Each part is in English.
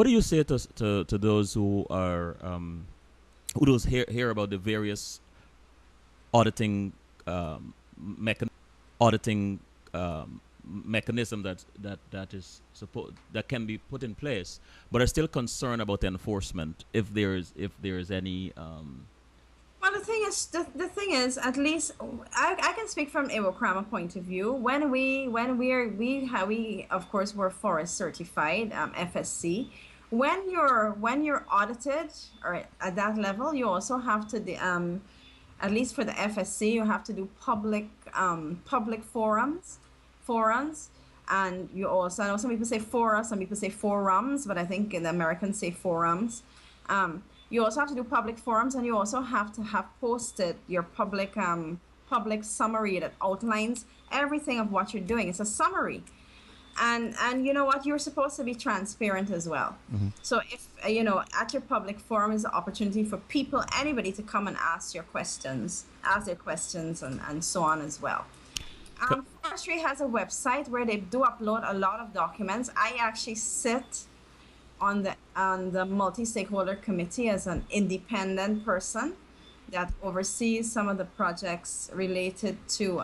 do you say to those who are who those hear about the various auditing mechan auditing mechanism that is supposed that can be put in place, but are still concerned about enforcement if there is any Well, the thing is, at least I can speak from Iwokrama point of view. We of course were forest certified, FSC. When you're audited or at that level, you also have to at least for the FSC, you have to do public forums, and you also, I know some people say fora, some people say forums, but I think in the Americans say forums. You also have to do public forums, and you also have to have posted your public summary that outlines everything of what you're doing. It's a summary, and you know what, you're supposed to be transparent as well. So if at your public forum is an opportunity for people, anybody, to come and ask their questions, and so on as well. Forestry has a website where they do upload a lot of documents. I actually sit on the multi-stakeholder committee as an independent person that oversees some of the projects related to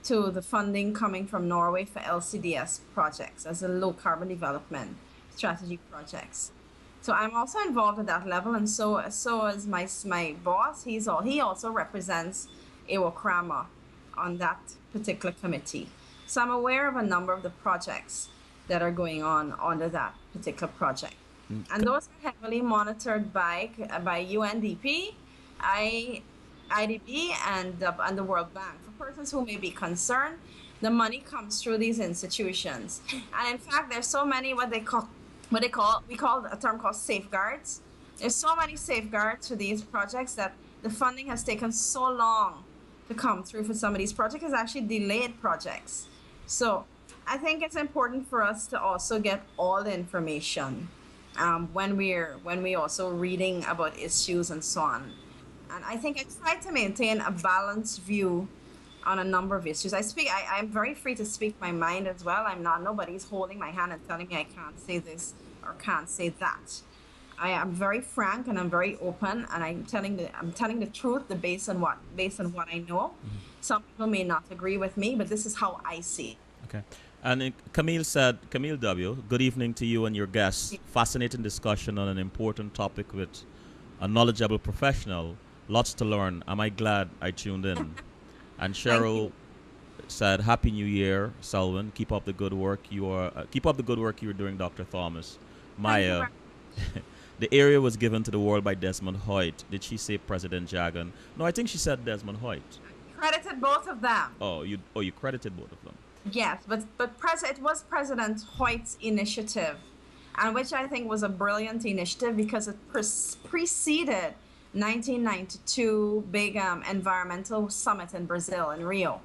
the funding coming from Norway for LCDS projects as a low carbon development strategy projects. So I'm also involved at that level, and so is my boss. He also represents Iwokrama on that particular committee. So I'm aware of a number of the projects that are going on under that particular project. And those are heavily monitored by UNDP, IDB, and the World Bank. For persons who may be concerned, the money comes through these institutions. And in fact, there's so many we call a term called safeguards. There's so many safeguards for these projects that the funding has taken so long to come through for some of these projects. It's actually delayed projects. So I think it's important for us to also get all the information when we also reading about issues and so on. And I think I try to maintain a balanced view on a number of issues. I'm very free to speak my mind as well. Nobody's holding my hand and telling me I can't say this or can't say that. I am very frank and I'm very open, and I'm telling the truth based on what I know. Some people may not agree with me, but this is how I see it. Okay. And Camille W., good evening to you and your guests. Fascinating discussion on an important topic with a knowledgeable professional. Lots to learn. Am I glad I tuned in? And Cheryl said, "Happy New Year, Selwyn. Keep up the good work you're doing, Dr. Thomas." Maya, the area was given to the world by Desmond Hoyt. Did she say President Jagan? No, I think she said Desmond Hoyt. Credited both of them. Oh, you credited both of them. Yes, but it was President Hoyt's initiative, and which I think was a brilliant initiative because it preceded 1992 big environmental summit in Brazil, in Rio.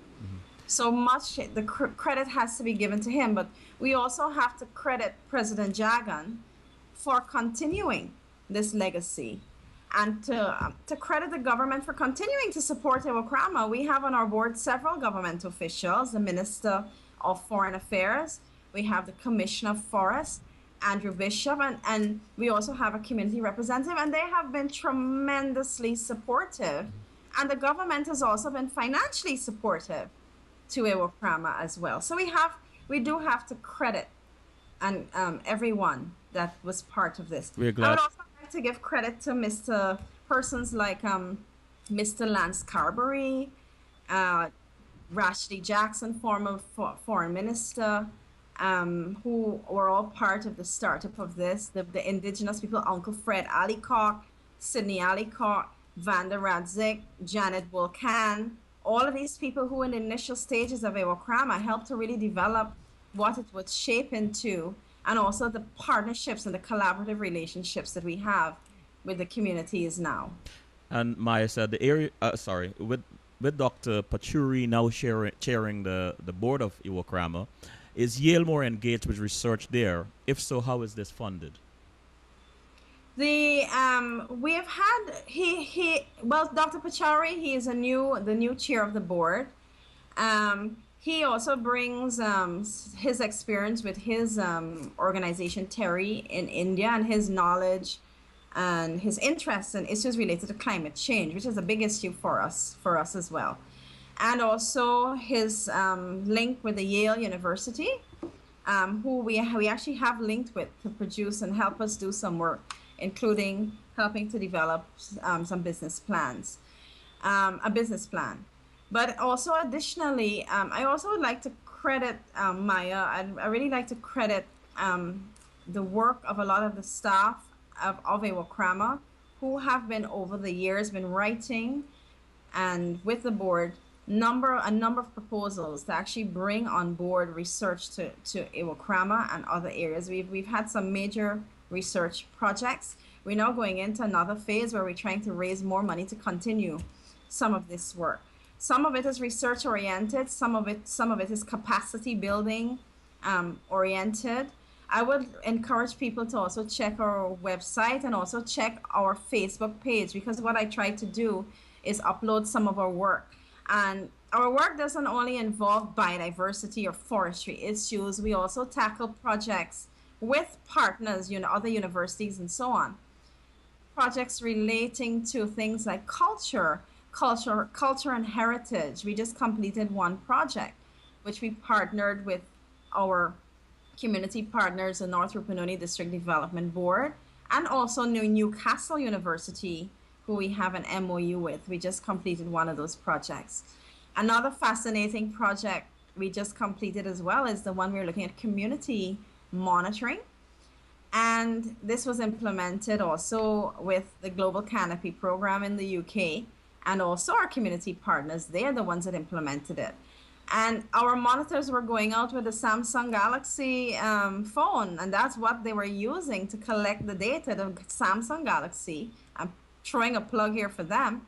So much the credit has to be given to him, but we also have to credit President Jagan for continuing this legacy, and to credit the government for continuing to support Iwokrama. We have on our board several government officials, the Minister of Foreign Affairs, we have the Commissioner of Forests, Andrew Bishop, and we also have a community representative, and they have been tremendously supportive. And the government has also been financially supportive to Iwokrama as well. So we do have to credit and everyone that was part of this. We're glad. I would also like to give credit to persons like Mr. Lance Carberry, Rashidi Jackson, former foreign minister, who were all part of the startup of this. The indigenous people, Uncle Fred Alicock, Sidney Alicock, Vanda Radzik, Janet Volcan, all of these people who in the initial stages of Iwokrama helped to really develop what it would shape into, and also the partnerships and the collaborative relationships that we have with the communities now. And Maya said the area, with Dr. Pachuri now chairing the board of Iwokrama, is Yale more engaged with research there? If so, how is this funded? We have had Dr. Pachuri, he is the new chair of the board. He also brings his experience with his organization, Terry, in India, and his knowledge and his interest in issues related to climate change, which is a big issue for us as well. And also his link with the Yale University, who we actually have linked with to produce and help us do some work, including helping to develop some business plans, a business plan. But also additionally, I also would like to credit Maya. I really like to credit the work of a lot of the staff of Iwokrama, who have been over the years been writing and with the board a number of proposals to actually bring on board research to Iwokrama and other areas. We've had some major research projects. We're now going into another phase where we're trying to raise more money to continue some of this work. Some of it is research oriented, some of it is capacity building oriented. I would encourage people to also check our website and also check our Facebook page, because what I try to do is upload some of our work. And our work doesn't only involve biodiversity or forestry issues. We also tackle projects with partners, other universities and so on. Projects relating to things like culture and heritage. We just completed one project, which we partnered with our community partners, the North Rupununi District Development Board, and also Newcastle University, who we have an MOU with. We just completed one of those projects. Another fascinating project we just completed as well is the one we're looking at community monitoring. And this was implemented also with the Global Canopy program in the UK, and also our community partners. They're the ones that implemented it. And our monitors were going out with a Samsung Galaxy phone, and that's what they were using to collect the data. The Samsung Galaxy, I'm throwing a plug here for them,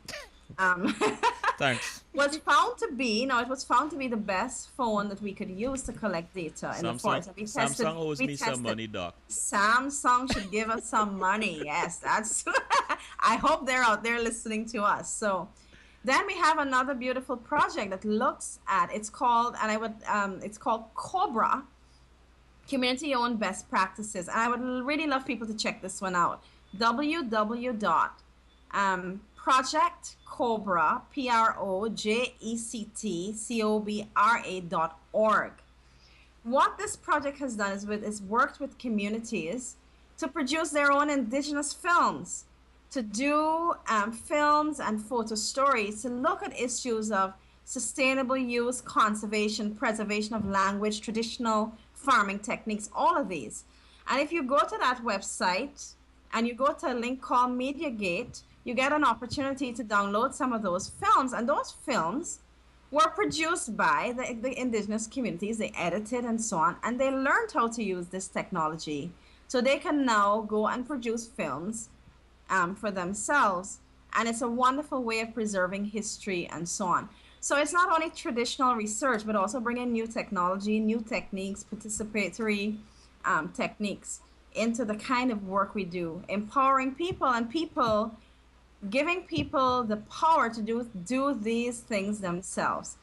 Thanks. was found to be, it was found to be the best phone that we could use to collect data in the forest. And Samsung owes me some money, Doc. Samsung should give us some money. Yes, that's. I hope they're out there listening to us. So. Then we have another beautiful project that looks at, it's called COBRA, Community Owned Best Practices. And I would really love people to check this one out. www.projectcobra, projectcobra.org. What this project has done is worked with communities to produce their own indigenous films, to do films and photo stories, to look at issues of sustainable use, conservation, preservation of language, traditional farming techniques, all of these. And if you go to that website and you go to a link called MediaGate, you get an opportunity to download some of those films. And those films were produced by the indigenous communities. They edited and so on, and they learned how to use this technology. So they can now go and produce films for themselves, and it's a wonderful way of preserving history and so on. So it's not only traditional research, but also bringing new technology, new techniques, participatory techniques into the kind of work we do, empowering people and giving people the power to do these things themselves.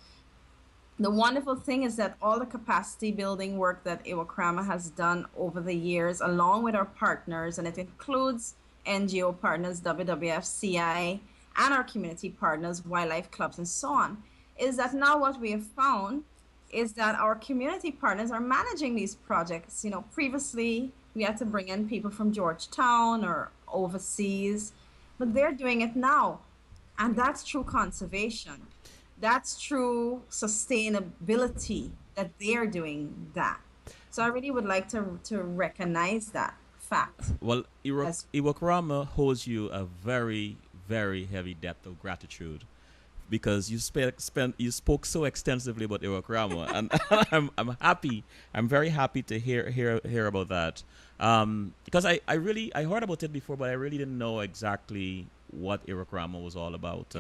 The wonderful thing is that all the capacity building work that Iwokrama has done over the years, along with our partners, and it includes NGO partners, WWF, CI, and our community partners, wildlife clubs, and so on, is that now what we have found is that our community partners are managing these projects. Previously we had to bring in people from Georgetown or overseas, but they're doing it now. And that's true conservation. That's true sustainability, that they're doing that. So I really would like to recognize that fact. Well, Iwokrama holds you a very, very heavy debt of gratitude, because you spoke so extensively about Iwokrama, and I'm happy. I'm very happy to hear about that. Because I heard about it before, but I really didn't know exactly what Iwokrama was all about.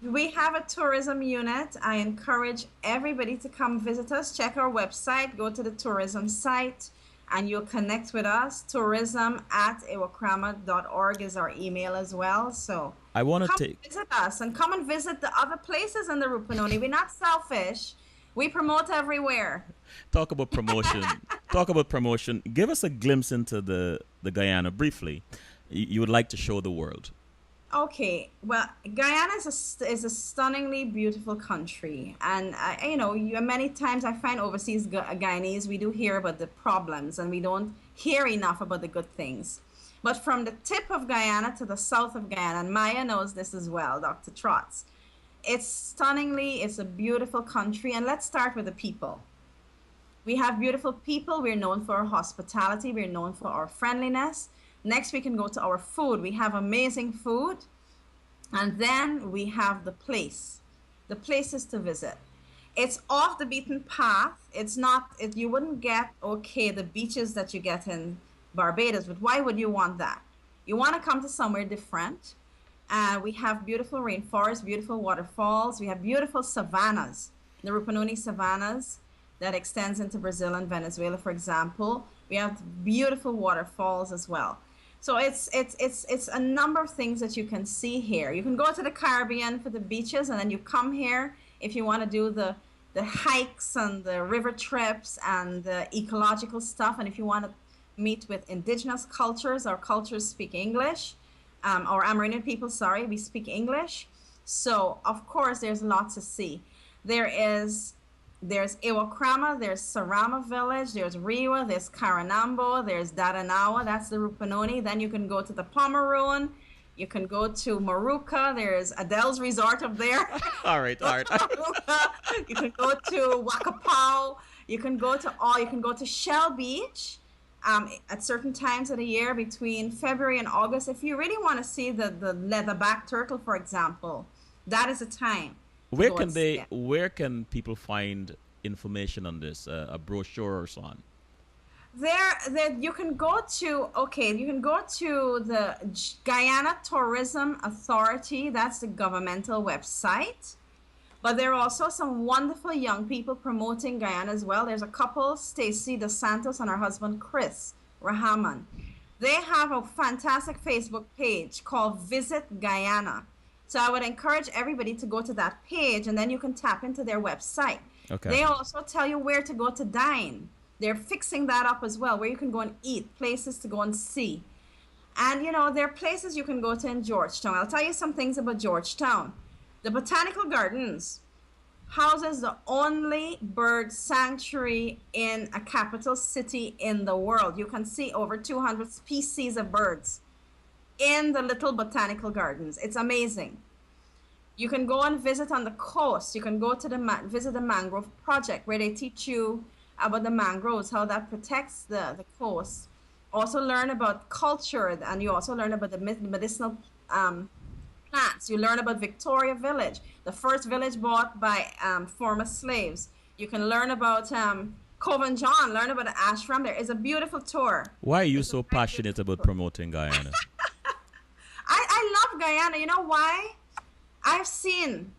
We have a tourism unit. I encourage everybody to come visit us. Check our website. Go to the tourism site, and you'll connect with us. tourism@iwokrama.org is our email as well. So I want to visit us, and come and visit the other places in the Rupununi. We're not selfish. We promote everywhere. Talk about promotion. Talk about promotion. Give us a glimpse into the Guyana briefly. You would like to show the world. Okay, well, Guyana is is a stunningly beautiful country, and many times I find overseas Guyanese we do hear about the problems, and we don't hear enough about the good things. But from the tip of Guyana to the south of Guyana, and Maya knows this as well, Dr. Trotz, it's a beautiful country, and let's start with the people. We have beautiful people. We're known for our hospitality. We're known for our friendliness. Next, we can go to our food. We have amazing food. And then we have the places to visit. It's off the beaten path. It's not, you wouldn't get, okay, the beaches that you get in Barbados, but why would you want that? You want to come to somewhere different. We have beautiful rainforests, beautiful waterfalls. We have beautiful savannas, the Rupununi savannas that extends into Brazil and Venezuela, for example. We have beautiful waterfalls as well. So it's a number of things that you can see here. You can go to the Caribbean for the beaches, and then you come here if you want to do the hikes and the river trips and the ecological stuff. And if you want to meet with indigenous cultures, our cultures speak English, or Amerindian people, sorry, we speak English. So of course there's lots to see. There's Iwokrama, there's Sarama village, there's Riwa, there's Karanambo, there's Dadanawa, that's the Rupununi. Then you can go to the Pomeroon, you can go to Maruka, there's Adele's resort up there. All right, all right. You can go to Wakapau, you can go to Shell Beach at certain times of the year between February and August. If you really want to see the leatherback turtle, for example, that is a time. Where can people find information on this? A brochure or so on? You can go to the Guyana Tourism Authority. That's the governmental website. But there are also some wonderful young people promoting Guyana as well. There's a couple, Stacy Dos Santos and her husband Chris Rahaman. They have a fantastic Facebook page called Visit Guyana. So I would encourage everybody to go to that page, and then you can tap into their website. Okay. They also tell you where to go to dine. They're fixing that up as well, where you can go and eat, places to go and see. And, there are places you can go to in Georgetown. I'll tell you some things about Georgetown. The Botanical Gardens houses the only bird sanctuary in a capital city in the world. You can see over 200 species of birds in the little botanical gardens. It's amazing. You can go and visit on the coast. You can go to visit the mangrove project where they teach you about the mangroves, how that protects the coast. Also learn about culture, and you also learn about the medicinal plants. You learn about Victoria Village, the first village bought by former slaves. You can learn about Coven John, learn about the ashram. There is a beautiful tour. Why are you so passionate about promoting Guyana? I love Guyana. You know why? I've seen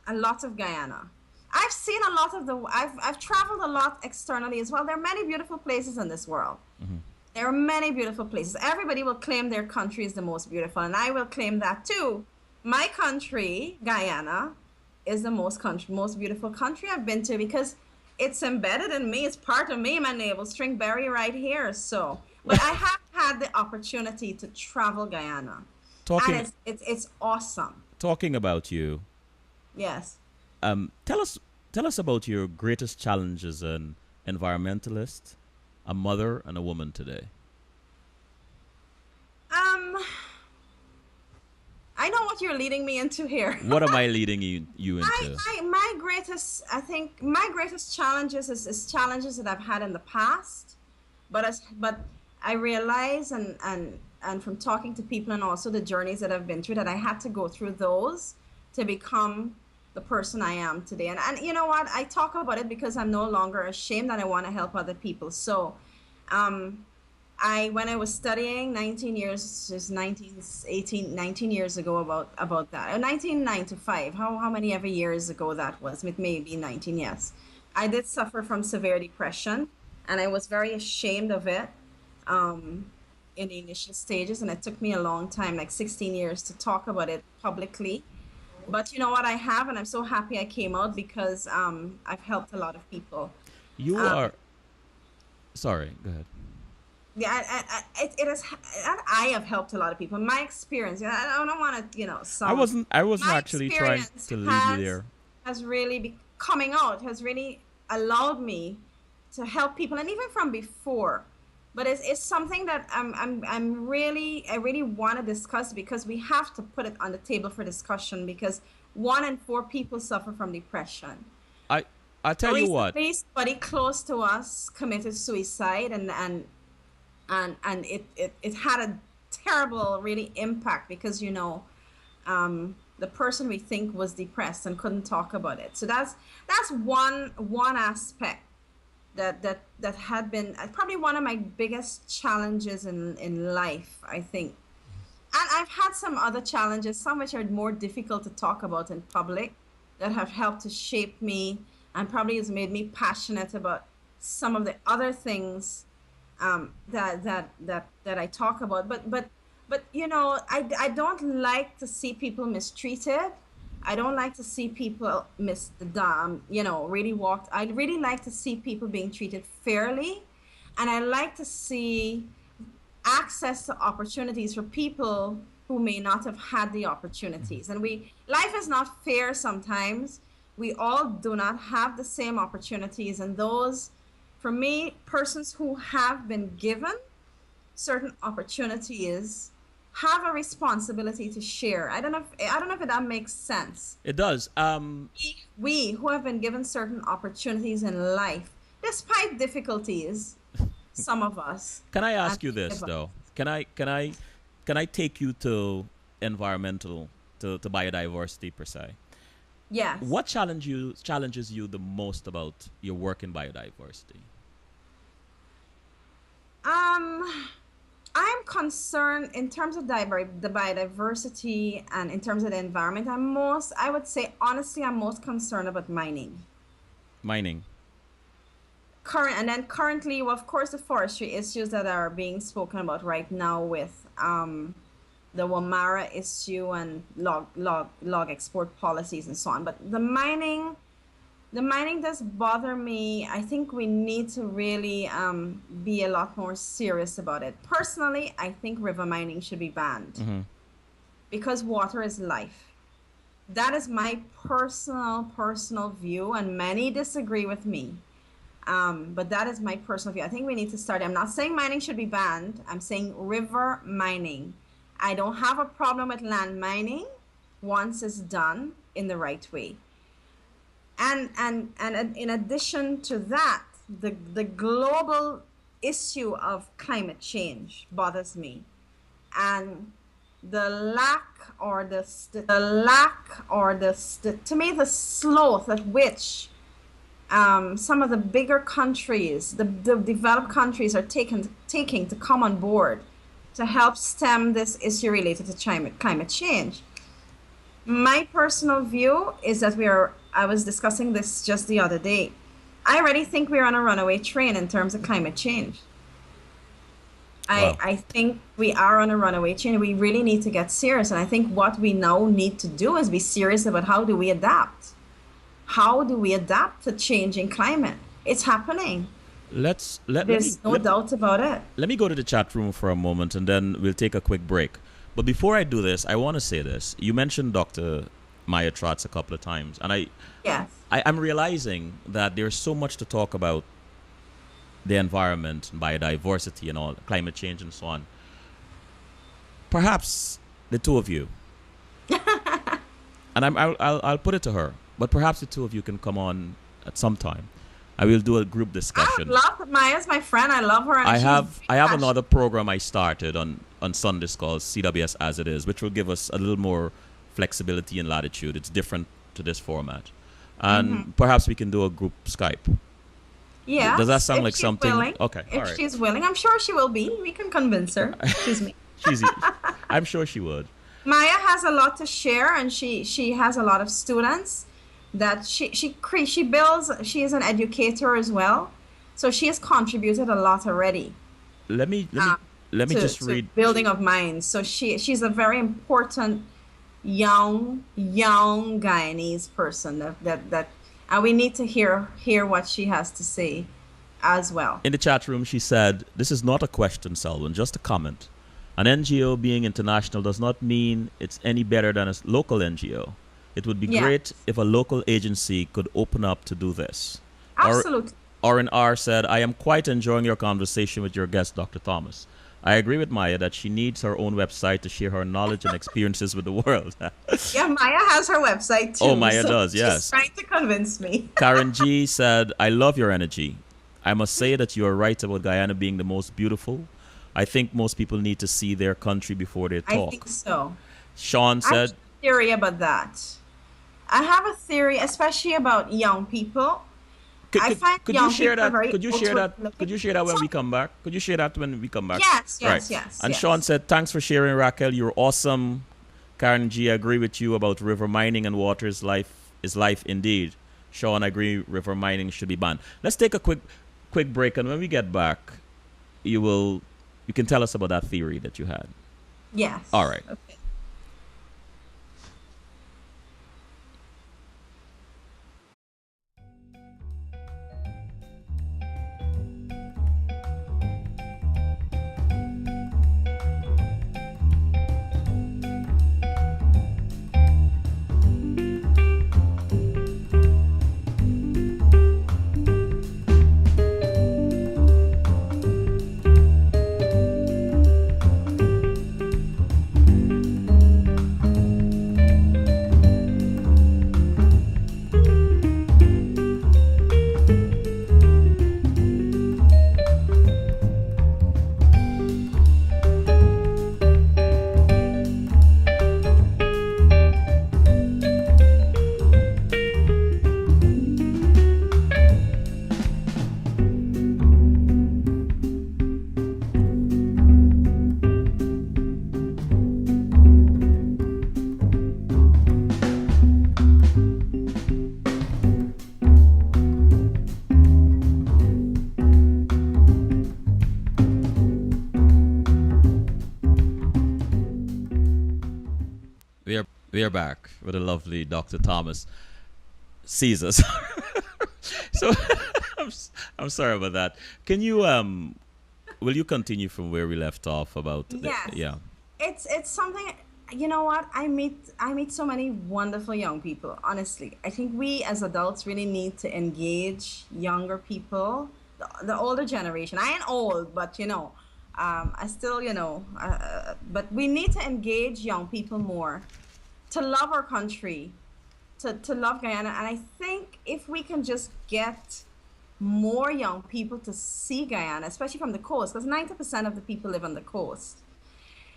a lot of Guyana. I've seen a lot of I've traveled a lot externally as well. There are many beautiful places in this world. Mm-hmm. There are many beautiful places. Everybody will claim their country is the most beautiful, and I will claim that too. My country, Guyana, is the most beautiful country I've been to because it's embedded in me. It's part of me, my navel string berry right here. So, but I have had the opportunity to travel Guyana. And it's awesome. Talking about you. Yes. Tell us about your greatest challenge as an environmentalist, a mother, and a woman today. I know what you're leading me into here. What am I leading you into? My greatest challenges is challenges that I've had in the past, but I realize and from talking to people and also the journeys that I've been through that I had to go through those to become the person I am today. And you know what? I talk about it because I'm no longer ashamed and I want to help other people. So when I was studying 19 years ago about that, 1995, how many ever years ago that was, it may be 19, yes. I did suffer from severe depression and I was very ashamed of it in the initial stages, and it took me a long time, like 16 years, to talk about it publicly. But you know what I have, and I'm so happy I came out because I've helped a lot of people. You Um, are sorry. Go ahead. yeah, it is, and I have helped a lot of people. My experience, yeah, I don't want to, some. I wasn't My actually trying experience to lead you has there. has really coming out has really allowed me to help people, and even from before. But it's something that I really want to discuss because we have to put it on the table for discussion because 1 in 4 people suffer from depression. I I tell you what. Recently, somebody close to us committed suicide, and it had a terrible really impact because the person we think was depressed and couldn't talk about it. So that's one aspect that had been probably one of my biggest challenges in life, I think. And I've had some other challenges, some which are more difficult to talk about in public, that have helped to shape me and probably has made me passionate about some of the other things that I talk about. But I don't like to see people mistreated. I don't like to see people really walked. I really like to see people being treated fairly, and I like to see access to opportunities for people who may not have had the opportunities. And life is not fair sometimes. We all do not have the same opportunities. And those, for me, persons who have been given certain opportunities have a responsibility to share. I don't know if that makes sense. It does. We who have been given certain opportunities in life, despite difficulties, some of us, Can I and ask you many this of us. though? Can I take you to environmental to biodiversity per se? Yes. What challenges you the most about your work in biodiversity? Um, I'm concerned in terms of the biodiversity and in terms of the environment. I would say, honestly, I'm most concerned about mining. Mining. Currently, well, of course, the forestry issues that are being spoken about right now with the Wamara issue and log export policies and so on. But the mining does bother me. I think we need to really be a lot more serious about it. Personally, I think river mining should be banned Mm-hmm. because water is life. That is my personal view, and many disagree with me. But that is my personal view. I think we need to start. I'm not saying mining should be banned. I'm saying river mining. I don't have a problem with land mining once it's done in the right way. And in addition to that, the global issue of climate change bothers me, and to me the sloth at which some of the bigger countries, the developed countries, are taking to come on board to help stem this issue related to climate change. My personal view is that I was discussing this just the other day. I already think we're on a runaway train in terms of climate change. I, Wow. I think we are on a runaway train. We really need to get serious. And I think what we now need to do is be serious about how do we adapt? How do we adapt to changing climate? It's happening. Let's let me There's no doubt about it. let me go to the chat room for a moment and then we'll take a quick break. But before I do this, I want to say this. You mentioned Dr. Maya Trotz a couple of times, and Yes. I'm realizing that there's so much to talk about the environment and biodiversity and all, climate change and so on. Perhaps the two of you, and I'll put it to her, but perhaps the two of you can come on at some time. I will do a group I would discussion. love Maya's my friend. I love her, and she's I very have passionate. another program I started on Sundays called CWS As It Is, which will give us a little more flexibility and latitude. It's different to this format, and perhaps we can do a group Skype. Does that Yes, sound if like she's something? willing. Okay, all If right. she's willing, I'm sure she will be. We can convince her. Excuse me. She's, I'm sure she would. Maya has a lot to share, and she has a lot of students that she builds. She is an educator as well, so she has contributed a lot already Let me let me um, let me to just read. building of minds. So she's a very important young Guyanese person and we need to hear what she has to say as well. In the chat room, she said, "This is not a question, Selwyn, just a comment. An NGO being international does not mean it's any better than a local NGO. It would be Yeah, great if a local agency could open up to do this." Or, absolutely. Orin R said, "I am quite enjoying your conversation with your guest, Dr. Thomas. I agree with Maya that she needs her own website to share her knowledge and experiences with the world." Yeah, Maya has her website Oh, too, Maya so does, she's yes. trying to convince me. Karen G said, "I love your energy. I must say that you are right about Guyana being the most beautiful. I think most people need to see their country before they I think talk." so. Sean I have said, a theory about that. I have a theory, especially about young people. could, I could, find could you young share people are that? very Could you share outward that? Could looking. you share that So, when we come back? Could you share that when we come back? yes, Right. yes, yes, And Sean yes. said, "Thanks for sharing, Raquel. You're awesome." Karen G, I agree with you about river mining and water is life indeed. Sean, I agree river mining should be banned. Let's take a quick break, and when we get back, you will you can tell us about that theory that you had. All Yes. right. Okay. We are back with the lovely Dr. Thomas Caesar. So I'm, I'm sorry about that. Can you will you continue from where we left off about the Yes. yeah. It's something, you know what? I meet so many wonderful young people, honestly. I think we as adults really need to engage younger people, the older generation. I ain't old, but I still, but we need to engage young people more to love our country, to love Guyana. And I think if we can just get more young people to see Guyana, especially from the coast, because 90% of the people live on the coast.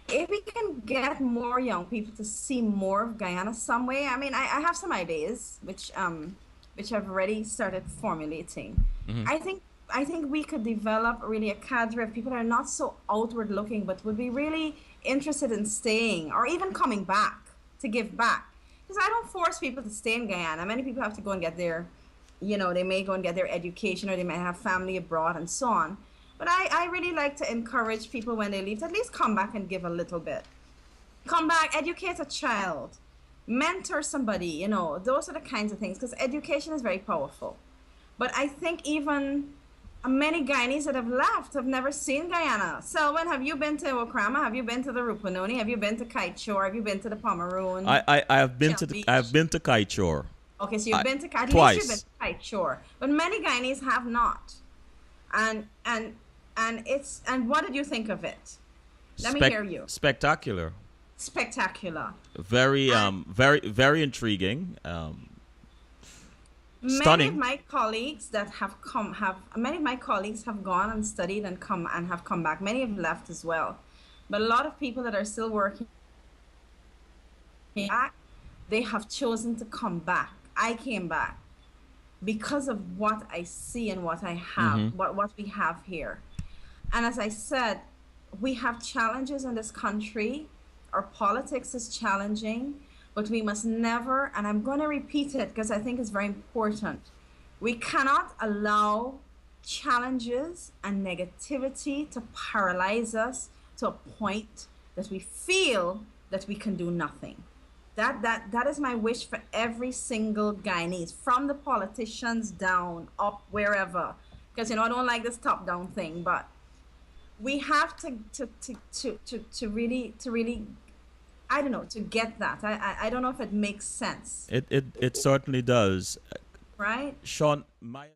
If we can get more young people to see more of Guyana some way, I mean, I have some ideas which I've already started formulating. Hmm. I think I think we could develop really a cadre of people that are not so outward looking, but would be really interested in staying or even coming back to give back. Because I don't force people to stay in Guyana. Many people have to go and get their, they may go and get their education or they might have family abroad and so on. But I really like to encourage people when they leave to at least come back and give a little bit. Come back, educate a child, mentor somebody, those are the kinds of things because education is very powerful. But I think even many Guyanese that have left have never seen Guyana. Selwyn, have you been to Iwokrama? Have you been to the Rupununi? Have you been to Kite Shore? Have you been to the Pomeroon, I have been Shell to I have Beach? been to Kaichor. Okay, so I you've been to, at least you've been twice. to Kite Shore. But many Guyanese have not. And and and what did you think of it? Let me Spec hear you. spectacular. Spectacular. Very And very intriguing. many of Stunning. my colleagues that have come have many of my colleagues have gone and studied and come and have come back. Many have left as well. But a lot of people that are still working back, they have chosen to come back. I came back because of what I see and what I have, Mm-hmm. what we have here. And as I said, we have challenges in this country. Our politics is challenging, but we must never, and I'm going to repeat it because I think it's very important. We cannot allow challenges and negativity to paralyze us to a point that we feel that we can do nothing. That is my wish for every single Guyanese, from the politicians down, up, wherever. Because I don't like this top down thing, but we have to really, I don't know, to get that. I don't know if it makes sense, It certainly does. right? Sean, my